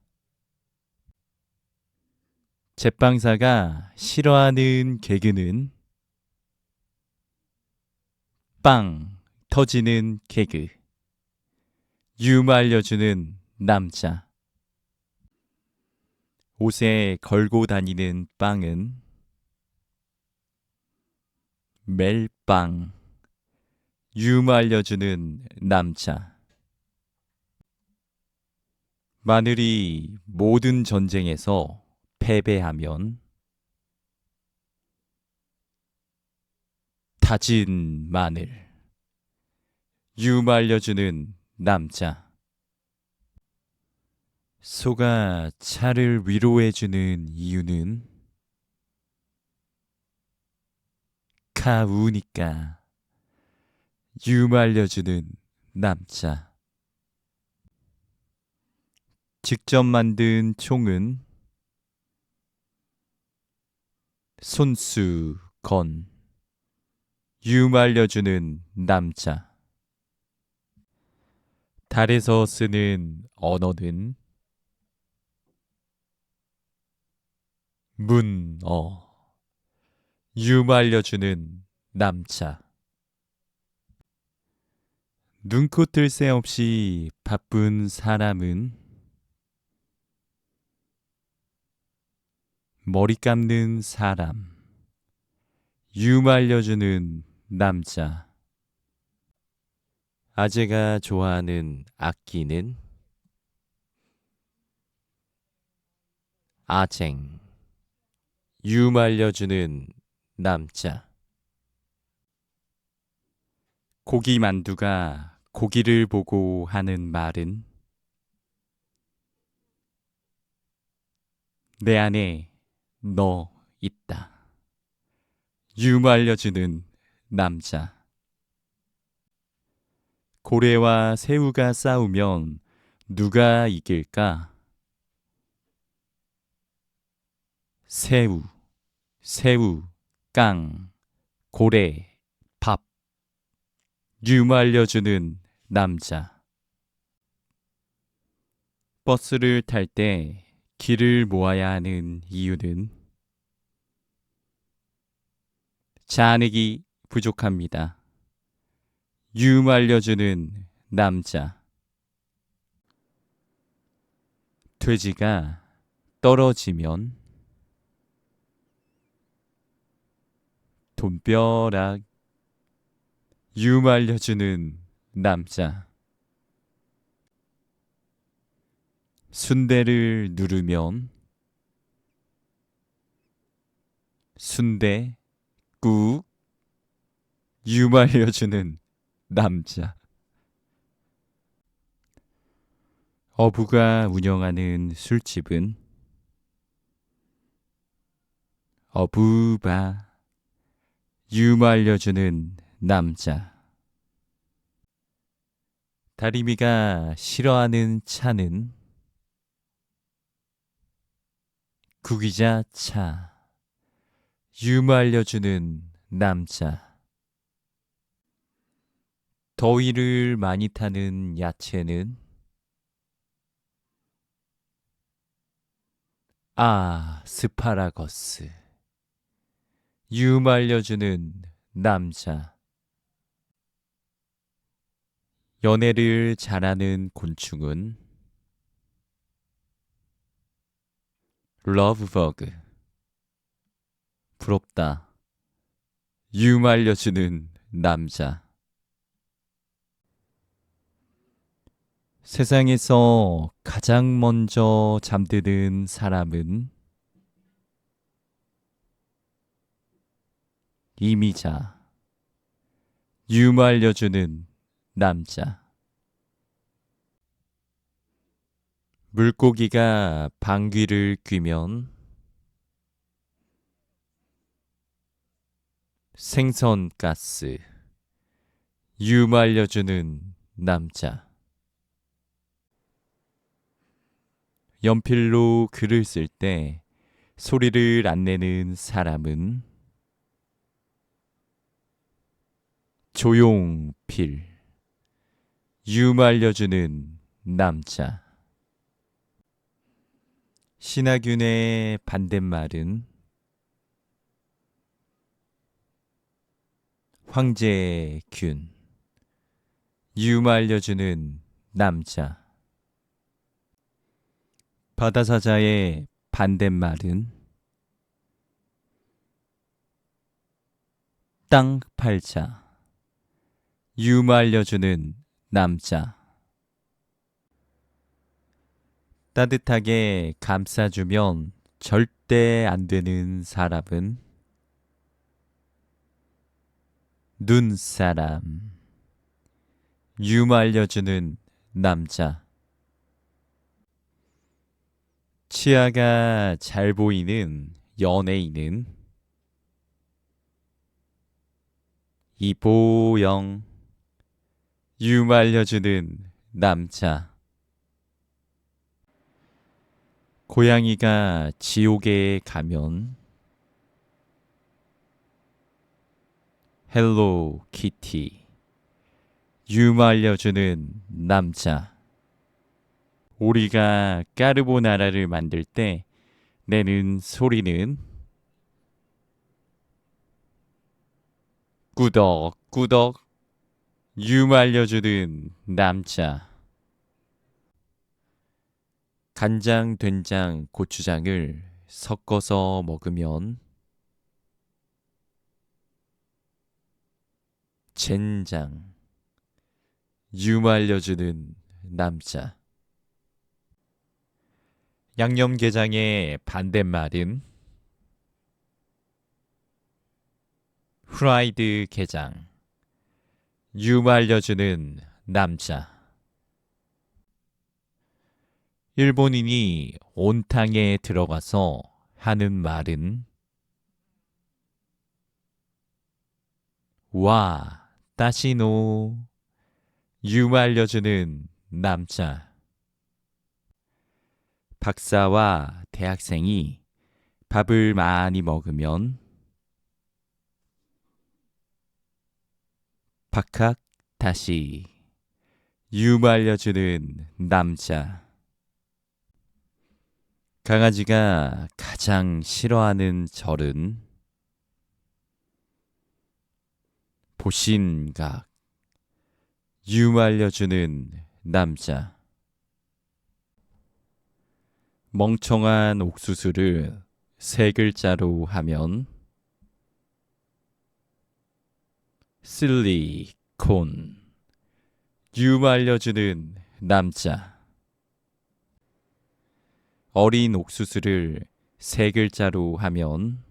[SPEAKER 1] 제빵사가 싫어하는 개그는 빵 터지는 개그. 유머 알려주는 남자. 옷에 걸고 다니는 빵은 멜빵. 유머 알려주는 남자. 마늘이 모든 전쟁에서 패배하면 다진 마늘. 유머 알려주는 남자. 소가 차를 위로해주는 이유는 카우니까. 유머 알려주는 남자. 직접 만든 총은 손수건. 유머 알려주는 남자. 달에서 쓰는 언어는 문어. 유머 알려주는 남자. 눈코 뜰 새 없이 바쁜 사람은 머리 감는 사람. 유머 알려주는 남자. 아재가 좋아하는 악기는 아쟁. 유머 알려주는 남자. 고기 만두가 고기를 보고 하는 말은 내 안에 너 있다. 유머 알려주는 남자. 고래와 새우가 싸우면 누가 이길까? 새우, 새우, 깡, 고래, 밥. 유머 알려주는 남자. 버스를 탈 때 길을 모아야 하는 이유는 잔액이 부족합니다. 유머 알려주는 남자. 돼지가 떨어지면 돈벼락. 유머 알려주는 남자. 순대를 누르면 순대 꾹. 유머 알려주는 남자. 어부가 운영하는 술집은 어부바. 유머 알려주는 남자. 다리미가 싫어하는 차는 구기자 차. 유머 알려주는 남자. 더위를 많이 타는 야채는 스파라거스. 유머 알려주는 남자. 연애를 잘하는 곤충은 러브버그. 부럽다. 유머 알려주는 남자. 세상에서 가장 먼저 잠드는 사람은 이미자. 유머 알려주는 남자. 물고기가 방귀를 뀌면 생선가스. 유머 알려주는 남자. 연필로 글을 쓸 때 소리를 안 내는 사람은 조용필. 유머 알려주는 남자. 신하균의 반대말은 황제균. 유머 알려주는 남자. 바다사자의 반대말은 땅 팔자. 유머 알려주는 남자. 따뜻하게 감싸주면 절대 안 되는 사람은 눈사람. 유머 알려주는 남자. 치아가 잘 보이는 연예인은 이보영. 유머 알려주는 남자. 고양이가 지옥에 가면 헬로 키티. 유머 알려주는 남자. 우리가 까르보나라를 만들 때 내는 소리는 꾸덕꾸덕. 유머 알려주는 남자. 간장, 된장, 고추장을 섞어서 먹으면 젠장. 유머 알려주는 남자. 양념게장의 반대말은 프라이드 게장. 유머 알려주는 남자. 일본인이 온탕에 들어가서 하는 말은 와, 따시노. 유머 알려주는 남자. 박사와 대학생이 밥을 많이 먹으면 박학다시. 유머 알려주는 남자. 강아지가 가장 싫어하는 절은 보신각. 유머 알려주는 남자. 멍청한 옥수수를 세 글자로 하면 실리콘. 유머 알려주는 남자. 어린 옥수수를 세 글자로 하면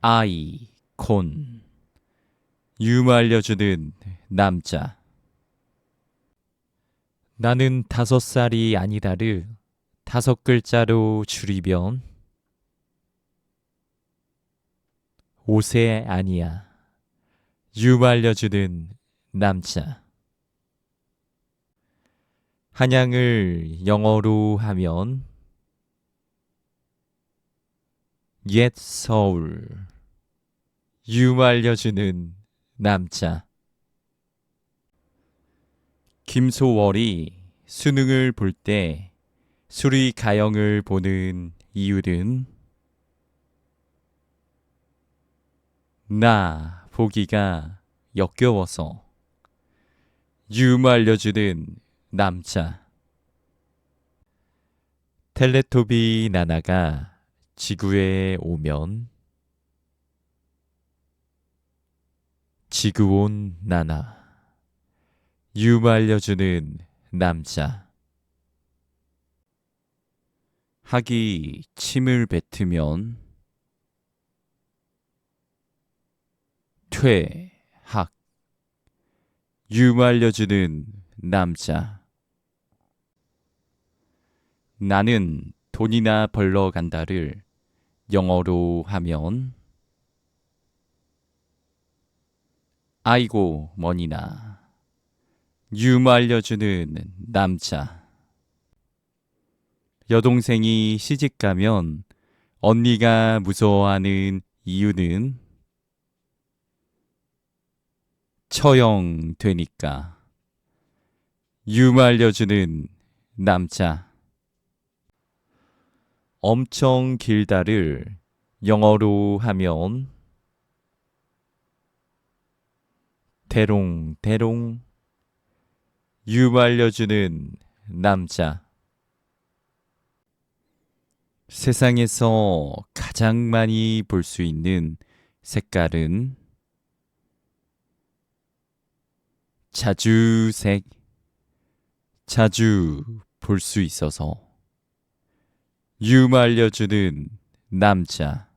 [SPEAKER 1] 아이콘. 유머 알려주는 남자. 나는 5살이 아니다를 5글자로 줄이면 5세 아니야. 유머 알려주는 남자. 한양을 영어로 하면 옛 서울. 유머 알려주는 남자. 김소월이 수능을 볼 때 수리가형을 보는 이유는 나 보기가 역겨워서. 유머 알려주는 남자. 텔레토비 나나가 지구에 오면 지구온 나나. 유머 알려주는 남자. 학이 침을 뱉으면 퇴학 유말려주는 남자. 나는 돈이나 벌러 간다를 영어로 하면 아이고 머니나 유말려주는 남자. 여동생이 시집가면 언니가 무서워하는 이유는 처형되니까. 유말려주는 남자. 엄청 길다를 영어로 하면 대롱대롱 유말려주는 남자. 세상에서 가장 많이 볼 수 있는 색깔은 자주색. 자주 볼 수 있어서 유말려주는 남자.